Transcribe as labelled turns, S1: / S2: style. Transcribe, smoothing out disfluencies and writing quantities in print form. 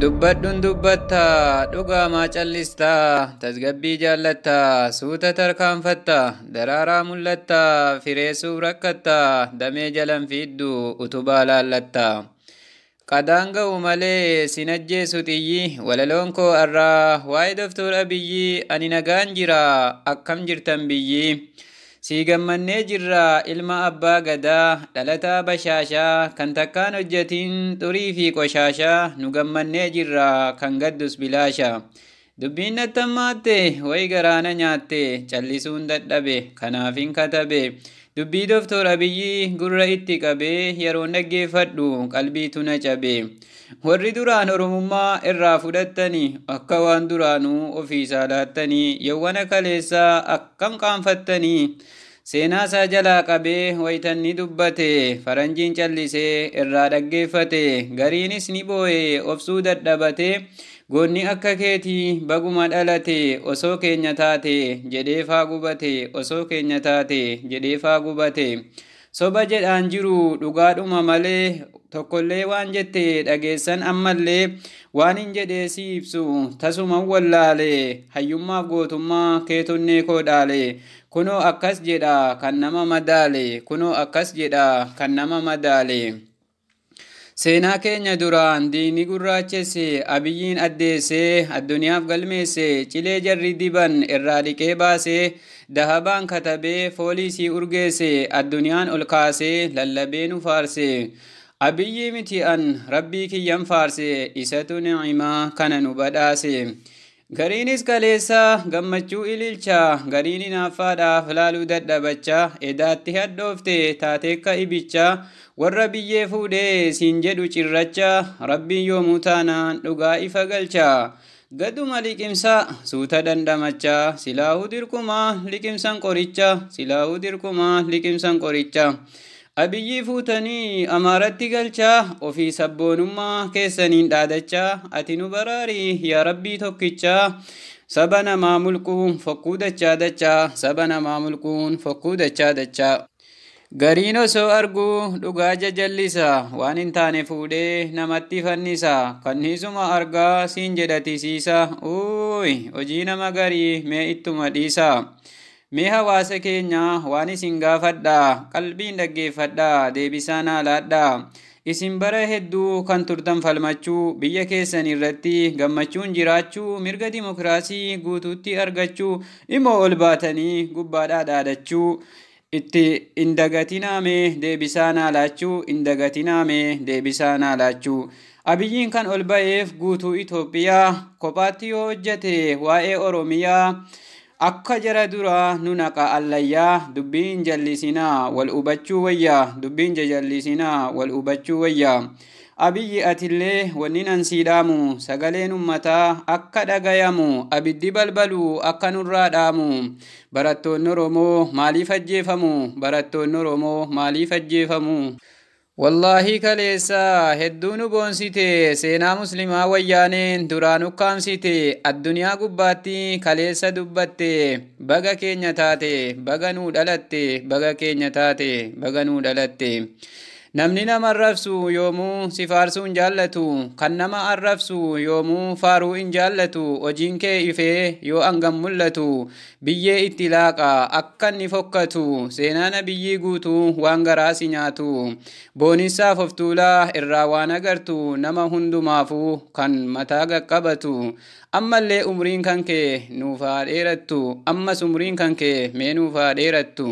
S1: Dubbadhuun dubbatta dhugaa maa callistaa tasgabbii jaallatta suuta tarkaanfatta daraaraa mul'atta fireessuuf rakkatta damee jalan fiiddu utubaa laallatta. Qadaan ga'u malee sin ajjeesu xiyyi walaloon koo irraa waa'ee Doftor Abiyyi ani nagaan jira akkam jirtan biyyi. Si gammannee jirra ilma abbaa gadaa dhalataa bashaashaa kan takkaan hojjetiin xurii fi qoshaashaa nu gammannee jirra kan gaddus bilaasha. Dubbiin nattamaatte wayi garaana nyaatte callisuun dadhabe kanaafin katabe. Dubbii Doftor Abiyyi gurra itti qabee yeroon dhaggeeffadhu qalbiitu na cabe. Warri duraan Oromummaa irraa fudhattanii akka waan duraanuu ofii saalaattanii yawwana kaleessaa akkam qaanfattanii. Seenaa isaa jalaa qabee waytanni dubbate faranjiin callisee irraa dhaggeeffate gariinis ni boo'e obsuu dadhabate goonni akka keetii baguma dhalate osoo keenya taate jedheefaa gubate osoo keenya taate jedheefaa gubate. Soba jedhaan jiru dhugaadhuma malee tokkollee waan jette dhageessan ammallee waan hin jedhee si ibsu tasuma wallaale hayyummaaf gootummaa keetonnee koo dhaale. Kunoo akkas jedha kan nama madaale kunoo akkas jedha kan nama madaale. Seenaa keenya duraan diini gurraachesse Abiyyiin addeesse addunyaaf galmeesse cilee jarri diban irraa dhiqee baase dahabaan katabee foolisii urgeesse addunyaan ol kaase lallabee nu faarse. Abiyyi miti an rabbii kiyyan faarse isatu ni'imaa kana nu badhaase. Gariinis kaleessa gammachuu ililcha gariin inaaffaadhaaf laaluu dadhabacha edaatti hadhoofte taateekka ibicha warra biyyee fuudhee siin jedhu cirracha rabbiin yoomuu taanaan dhugaa ifa galcha. Gaduma liqimsa suuta dandamacha silaahuu dirquma liqimsan qoricha silaahuu dirquma liqimsan qoricha. Abiyyi fuutanii amaaratti galchaa ofii sabboonummaa keessaniin dhaadachaa ati nu baraari yaa rabbii tokkichaa saba namaa mulquun fokkuu dachaa dachaa saba namaa mulquun fokkuu dachaa dachaa. Gariin osoo arguu dhugaa jajallisa waan hin taane fuudhee namatti fannisa kanniisuma argaa siin jedhatisiisa uuyi hojii nama garii mee ittuma dhiisa. Mee hawaasa keenya waan isin gaafadha qalbiin dhaggeeffadha deebisaa naa laadha. Isin bara hedduu kan turtan falmachuu biyya keessan irratti gammachuun jiraachuu mirga dimokiraasii guutuutti argachuu immoo ol baatanii gubbaadhaa dhaadachuu itti indagatinaame deebisaa naa laachuu indagatinaame deebisaa naa laachuu. Abiyyiin kan ol ba'eef guutuu Itoophiyaa kophaatti yoo hojjete waa'ee Oromiyaa. Akka jara dura nu naqa allayyaa dubbiin jallisinaa wal hubachuu wayyaa dubbiin jallisinaa wal hubachuu wayyaa. Abiyyi atillee wanni nan siidhaamu sagaleen ummataa akka dhagayamu abiddi balbalu akka nurraa dhaamu. Barattoonni Oromoo maaliif ajjeefamu barattoonni Oromoo maaliif ajjeefamu. Wallaahi kaleessa hedduu nu boonsite seenaa muslimaa wayyaaneen duraan ukkaamsite addunyaa gubbaatti kaleessa dubbatte baga keenya taate baga nuu dhalatte baga keenya taate baga nuu dhalatte. Namni nama arrabsu yoomuu si faarsuun jaallatu kan nama arrabsu yoomuu faaruu hin jaallatu hojiin kee ifee yoo hangam mul'atu biyyee itti laaqa akka inni fokkatu seenaan biyyii guutuu waan garaasi nyaatu boonisaaf of tuulaa irraa waan agartu nama hundumaafuu kan mataa qaqqabatu. Ammallee umriin kan kee nuuf haa dheerattu ammas umriin kan kee mee nuuf haa dheerattu.